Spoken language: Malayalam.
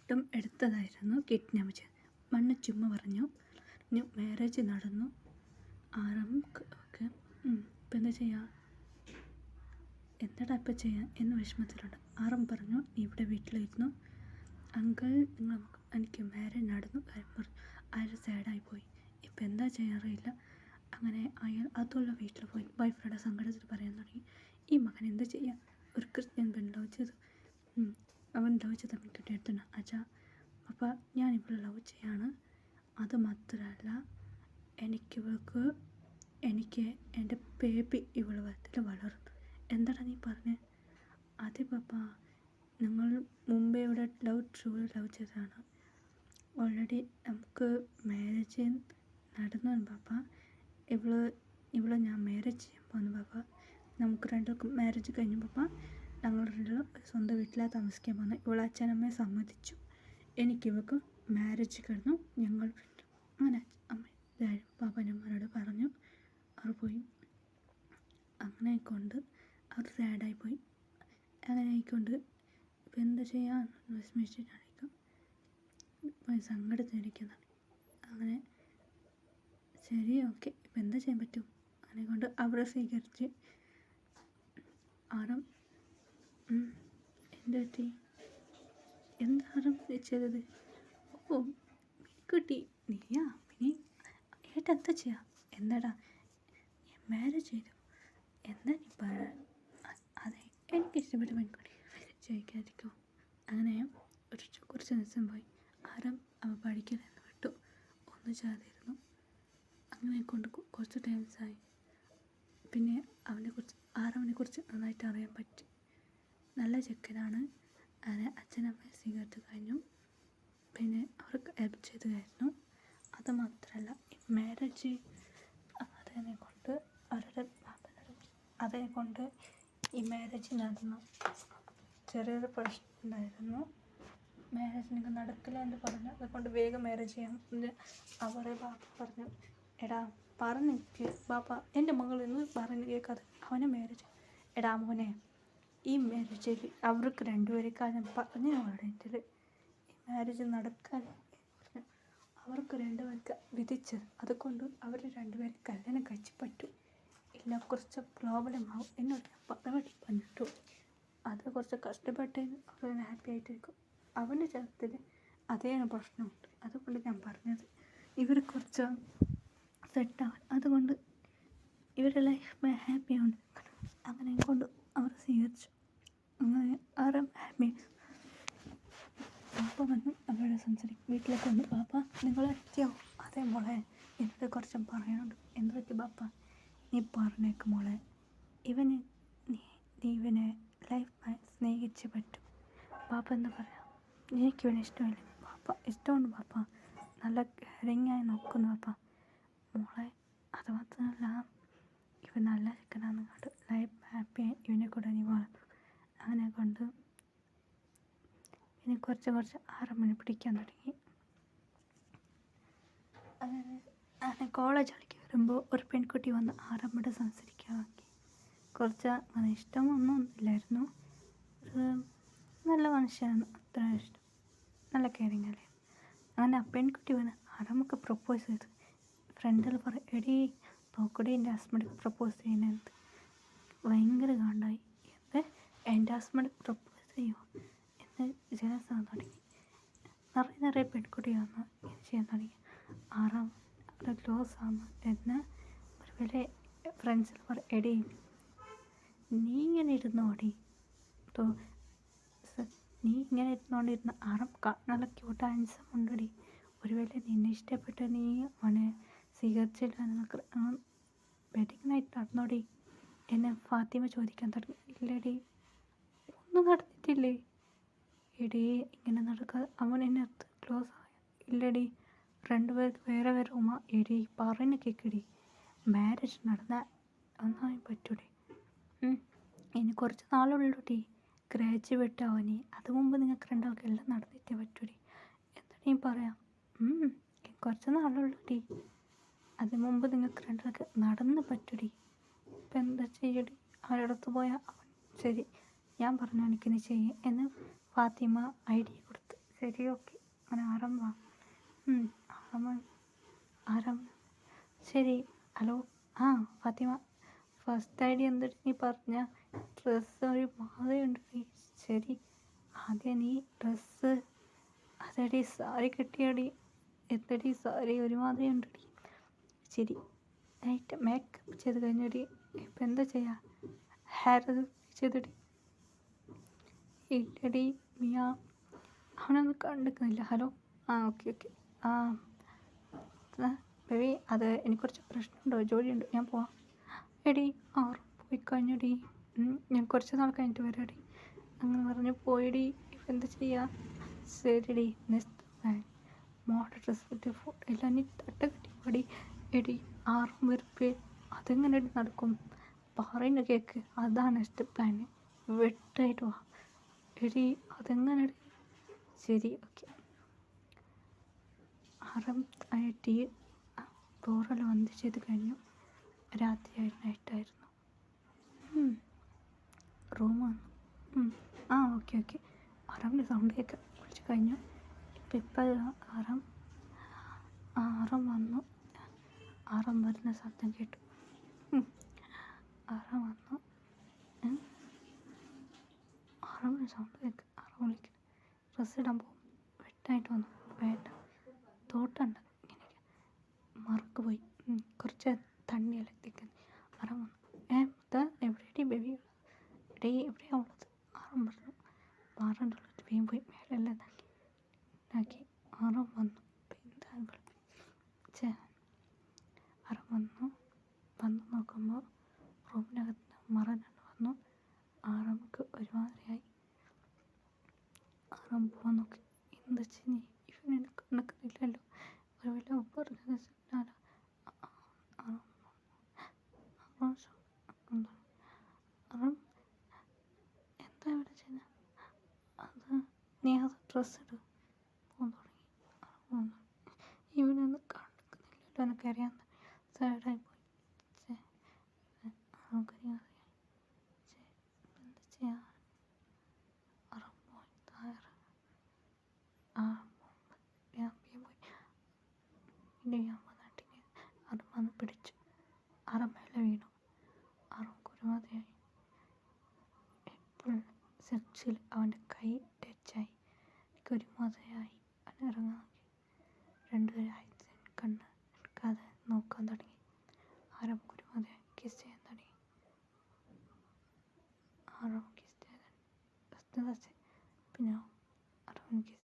ഫോട്ടോ എടുത്തതായിരുന്നു കിഡ്നാപ്പ് ചെയ്ത്. മണ്ണ് ചുമ്മാ പറഞ്ഞു മാരേജ് നടന്നു. ഒക്കെ ഇപ്പം എന്താ ചെയ്യുക, എന്താടാ ഇപ്പം ചെയ്യാൻ എന്ന് വിഷമത്തിലുണ്ട്. ആറം പറഞ്ഞു ഇവിടെ വീട്ടിലിരുന്നു അങ്കിൾ എനിക്ക് മാരേജ് നടന്നു കാര്യം പറഞ്ഞു. അയാൾ സാഡായിപ്പോയി. ഇപ്പം എന്താ ചെയ്യാറില്ല. അങ്ങനെ അയാൾ അതുള്ള വീട്ടിൽ പോയി വൈഫിനോട് സങ്കടത്തിൽ പറയാൻ തുടങ്ങി. ഈ മകൻ എന്താ ചെയ്യുക, ഒരു ക്രിസ്ത്യൻ പെൺ ലവ് ചെയ്തു, അവൻ ലവ് ചെയ്ത് അവൻ കിട്ടിയെടുത്തുണ്ട് അച്ഛാ. അപ്പോൾ ഞാൻ ഇവിടെ ലവ് ചെയ്യാണ്. അത് മാത്രമല്ല എനിക്ക് എൻ്റെ ബേബി ഇവൾ വയറ്റിൽ വളർന്നു. എന്താണ് നീ പറഞ്ഞത്? അതെ പാപ്പ, ഞങ്ങൾ മുമ്പേ ഇവിടെ ട്രൂലി ലവ് ചെയ്തതാണ്. ഓൾറെഡി നമുക്ക് മാരേജ് നടന്നു പാപ്പ. ഇവളെ ഞാൻ മാരേജ് ചെയ്യാൻ പോകുന്നു പാപ്പ. നമുക്ക് രണ്ടുപേർക്കും മാരേജ് കഴിഞ്ഞു പാപ്പ. ഞങ്ങൾ രണ്ടും സ്വന്തം വീട്ടിലാണ് താമസിക്കാൻ പോകുന്നത്. ഇവളെ അച്ഛനമ്മയെ സമ്മതിച്ചു. എനിക്കിവൾക്ക് മാരേജ് കഴിഞ്ഞു. ഞങ്ങൾ അങ്ങനെ പാപ്പനമ്മനോട് പറഞ്ഞു. അവർ പോയി. അങ്ങനെ ആയിക്കൊണ്ട് അവർ സാഡായിപ്പോയി. അങ്ങനെ ആയിക്കൊണ്ട് ഇപ്പം എന്താ ചെയ്യാൻ വിഷമിച്ചിട്ടായിരിക്കും സങ്കടത്തിലിരിക്കുന്നതാണ്. അങ്ങനെ ശരി ഓക്കെ ഇപ്പം എന്താ ചെയ്യാൻ പറ്റും. അങ്ങനെ കൊണ്ട് അവരെ സ്വീകരിച്ച് ആരം എന്ത് പറ്റി, എന്താരം ചെയ്തത്? ഓ മിനിക്കുട്ടി നീയാ, പിന്നെ ഏട്ടാ എന്താ ചെയ്യാ, എന്താടാ മാരേജ് ചെയ്തു എന്താ നീ പറയാ? അതെ എനിക്കിഷ്ടപ്പെട്ട പെൺകുട്ടി ചോദിക്കാതിരിക്കും. അങ്ങനെ കുറച്ച് ദിവസം പോയി. ആരം അവ പഠിക്കലെന്ന് വിട്ടു, ഒന്ന് ചേർന്നിരുന്നു. അങ്ങനെ കൊണ്ട് കുറച്ച് ടൈംസായി. പിന്നെ ആറവനെക്കുറിച്ച് നന്നായിട്ട് അറിയാൻ പറ്റി. നല്ല ചെക്കനാണ്. അങ്ങനെ അച്ഛനമ്മയെ സ്വീകരിച്ചു കഴിഞ്ഞു. പിന്നെ അവർക്ക് ഹെൽപ്പ് ചെയ്ത് കഴിഞ്ഞു. അത് മാത്രമല്ല ഈ മാരേജ് അതിനെക്കൊണ്ട് ഈ മാരേജ് നടന്നു. ചെറിയൊരു പ്രശ്നം ഉണ്ടായിരുന്നു. മാരേജ് നിങ്ങൾ നടക്കില്ല എന്ന് പറഞ്ഞു. അതുകൊണ്ട് വേഗം മാരേജ് ചെയ്യാൻ അവരെ ബാപ്പ പറഞ്ഞു. എടാ പറഞ്ഞിട്ട് ബാപ്പ എൻ്റെ മകൾ എന്ന് പറഞ്ഞ് കേൾക്കാതെ അവനെ മാരേജ്. എടാ മോനെ ഈ മാരേജിൽ അവർക്ക് രണ്ടുപേരെക്കാൾ ഞാൻ പറഞ്ഞു പറഞ്ഞിട്ട് ഈ മാരേജ് നടക്കാൻ അവർക്ക് രണ്ടുപേർക്ക് വിധിച്ചത്. അതുകൊണ്ട് അവർ രണ്ടുപേരും കല്യാണം കഴിച്ച് പറ്റും. ഇല്ല കുറച്ച് പ്രോബ്ലം ആവും എന്നോട് ഞാൻ പറഞ്ഞിട്ടു. അത് കുറച്ച് കഷ്ടപ്പെട്ട് അവർ ഹാപ്പി ആയിട്ടിരിക്കും. അവൻ്റെ ജീവിതത്തിൽ അതേ പ്രശ്നമുണ്ട്. അതുകൊണ്ട് ഞാൻ പറഞ്ഞത് ഇവർ കുറച്ച് സെറ്റാവാൻ, അതുകൊണ്ട് ഇവരുടെ ലൈഫ് ഹാപ്പിയാണ്. അങ്ങനെ കൊണ്ട് അവർ സ്വീകരിച്ചു. അങ്ങനെ ആരും ഹാപ്പി. പാപ്പ വന്നു അവരോട് സംസാരിക്കും. വീട്ടിലേക്ക് വന്നു. പാപ്പ നിങ്ങൾ എത്തിയോ? അതേ മോളെ എനിക്ക് കുറച്ച് പറയാനുണ്ട്. എന്ത് പറ്റി പാപ്പ? നീ പറഞ്ഞേക്ക് മോളെ. നീ ഇവനെ ലൈഫ് സ്നേഹിച്ച് പറ്റും. പാപ്പ എന്താ പറയാ, എനിക്കിവനെ ഇഷ്ടമില്ല പാപ്പ. ഇഷ്ടമുണ്ട് പാപ്പ, നല്ല കെയറിങ്ങായി നോക്കുന്നു പാപ്പ. മോളെ അത് മാത്രമല്ല ഇവൻ നല്ല ചെക്കനാന്ന് കണ്ട് ലൈഫ് ഹാപ്പിയായി ഇവനെ കൂടെ നീ വളർന്നു. അങ്ങനെ കൊണ്ട് ഇനി കുറച്ച് 6 മണി പിടിക്കാൻ തുടങ്ങി. അങ്ങനെ കോളേജിലേക്ക് വരുമ്പോൾ ഒരു പെൺകുട്ടി വന്ന് ആറമ്മയോട് സംസാരിക്കാൻ നോക്കി. കുറച്ച് അങ്ങനെ ഇഷ്ടമൊന്നും ഇല്ലായിരുന്നു. ഒരു നല്ല മനുഷ്യനാണ്, അത്ര ഇഷ്ടം, നല്ല കെയറിങ് അല്ലേ. അങ്ങനെ ആ പെൺകുട്ടി വന്ന് ആറമ്മക്ക് പ്രപ്പോസ് ചെയ്തു. ഫ്രണ്ടിൽ പറയും എടീ നോക്കടി എൻ്റെ ഹസ്ബൻഡ് പ്രപ്പോസ് ചെയ്യുന്നത്. ഭയങ്കര കാണ്ടായി. എൻ്റെ ഹസ്ബൻഡ് പ്രപ്പോസ് ചെയ്യുമോ എന്ന് ജലസാൻ തുടങ്ങി. നിറയെ പെൺകുട്ടി വന്ന് ഇത് ചെയ്യാൻ തുടങ്ങി. ആറാം ക്ലോസ് ആണ് എന്ന് ഒരു വലിയ ഫ്രണ്ട്സിൽ പറയും എടീ നീ ഇങ്ങനെ ഇരുന്നോടി, നീ ഇങ്ങനെ ഇരുന്നോണ്ടിരുന്ന ആറും നല്ല ക്യൂട്ട് ഹാൻസം ഉണ്ടടി. ഒരു വേള നിന്നെ ഇഷ്ടപ്പെട്ട് നീ അവനെ സ്വീകരിച്ചില്ല, നിനക്ക് വെഡിങ് നൈറ്റ് നടന്നോടി എന്നെ ഫാത്തിമ ചോദിക്കാൻ തുടങ്ങി. ഇല്ലടി ഒന്നും നടന്നിട്ടില്ലേ. എടീ ഇങ്ങനെ നടക്കാതെ അവൻ എന്നെ അടുത്ത് ക്ലോസ് ആയ. ഇല്ലടി രണ്ടുപേർക്ക് വേറെ ഉമ്മ. എടി പറഞ്ഞ് കേൾക്കടി, മാരേജ് നടന്നാൽ ഒന്നായി പറ്റൂടി. ഇനി കുറച്ച് നാളുള്ളൂ ടീ ഗ്രാജുവേറ്റ് ആവാനേ. അത് മുമ്പ് നിങ്ങൾക്ക് രണ്ടാൾക്ക് എല്ലാം നടന്നിട്ടേ പറ്റൂടി. എന്താ പറയാം, കുറച്ച് നാളുള്ളൂ ടീ. അതിന് മുമ്പ് നിങ്ങൾക്ക് രണ്ടാൾക്ക് നടന്ന് പറ്റൂടി. ഇപ്പം എന്താ ചെയ്യടി? അവരടുത്ത് പോയാൽ അവൻ ശരി ഞാൻ പറഞ്ഞു എനിക്ക് നീ ചെയ്യേ എന്ന് ഫാത്തിമ ഐഡിയ കൊടുത്തു. ശരി ഓക്കെ. അങ്ങനെ ആറാം വാ. ആറാം ആറാം ശരി. ഹലോ. ആ ഫാത്തിമ, ഫസ്റ്റ് ഐഡി എന്തിട്ട് നീ പറഞ്ഞ ഡ്രസ്സ് ഒരു മാതിരിയുണ്ട്. ശരി, ആദ്യം നീ ഡ്രസ്സ് അതടി സാരി കിട്ടിയടി. എന്തടി സാരി ഒരുമാതിരി ഉണ്ടടി. ശരി, നൈറ്റ് മേക്കപ്പ് ചെയ്ത് കഴിഞ്ഞടി. ഇപ്പം എന്താ ചെയ്യുക? ഹെയർ ചെയ്തടി. ഇല്ലടി മിയ, അവനൊന്നും കണ്ടിക്കുന്നില്ല. ഹലോ. Okay okay. ആ ബേബി, അത് എനിക്ക് കുറച്ച് പ്രശ്നമുണ്ടോ, ജോലിയുണ്ട്, ഞാൻ പോവാം. എടി ആറ് പോയി കഴിഞ്ഞടി. ഞാൻ കുറച്ച് നാൾ കഴിഞ്ഞിട്ട് വരാടി. അങ്ങനെ പറഞ്ഞ് പോയിടി. ഇപ്പം എന്താ ചെയ്യുക? ശരിടി, നെക്സ്റ്റ് മോഡൽ ഡ്രസ്സ് പറ്റിയ ഫോട്ടോ എല്ലാം നീ തട്ട കെട്ടി പോടി. എടി 6 വെറുപ്പ്, അതെങ്ങനെ നടക്കും? പറയുന്ന കേക്ക്. അതാണ് നെക്സ്റ്റ് പ്ലാൻ. വെട്ടായിട്ട് വാ എടി. അതെങ്ങനെ? ശരി ഓക്കെ. 6 ഡോറെല്ലാം വന്ന് ചെയ്ത് കഴിഞ്ഞു. നൈറ്റായിരുന്നു. റൂം വന്നു. Okay okay. ആറാമിൻ്റെ സൗണ്ട് കേൾക്കാം. വിളിച്ച് കഴിഞ്ഞു. ഇപ്പം ആറാം വന്നു. ആറാം വരുന്ന ശബ്ദം കേട്ടു. ആറാം വന്നു. ആറാമിൻ്റെ സൗണ്ട് കേൾക്കാം. ആറാം വിളിക്കുന്നു. ഡ്രസ്സ് ഇടാൻ പോകും. വെട്ടായിട്ട് വന്നു. വേണ്ട, തോട്ടണ്ട, ഇങ്ങനെ മറക്ക് പോയി. കുറച്ച് തണ്ണിയല്ല എത്തിക്കുന്നത്. ആറാം വന്നു. എവിടെയാടി ബേബി? എവിടെയാണ് ഉള്ളത്? ആറാം പറഞ്ഞു. മാറേണ്ട വേഗം പോയി മേലെല്ലാം ഉണ്ടാക്കി. ആറാം വന്നു. എന്താ ആറാം വന്ന് നോക്കുമ്പോൾ റൂമിനകത്ത് മറന്നു വന്നു. ആറാമക്ക് ഒരുമാതിരിയായി. ആറാം പോകാൻ നോക്കി. എന്താ ചെയ്യ? ഇവനെ കണക്കുന്നില്ലല്ലോ. ഒരു വല്ല പറഞ്ഞത് എന്താ ഇവിടെ ചെയ്യുന്നത്? നീ അത് ഡ്രസ്സ് ഇട് പോകാൻ തുടങ്ങി. ഇവനൊന്നും കണക്കുന്നില്ലല്ലോ. എനിക്കറിയാം. സൈഡായി പോയി. നമുക്കറിയാം. എന്താ ചെയ്യാ? അത് വന്ന് പിടിച്ചു. മേലെ വീണു. ഒരുമാതിരിയായി. ഇപ്പോൾ സെക്സിൽ അവൻ്റെ കൈ ടച്ചായി. എനിക്ക് ഒരുമാതിരിയായി. അവൻ ഇറങ്ങാൻ നോക്കി. രണ്ടുപേരായി.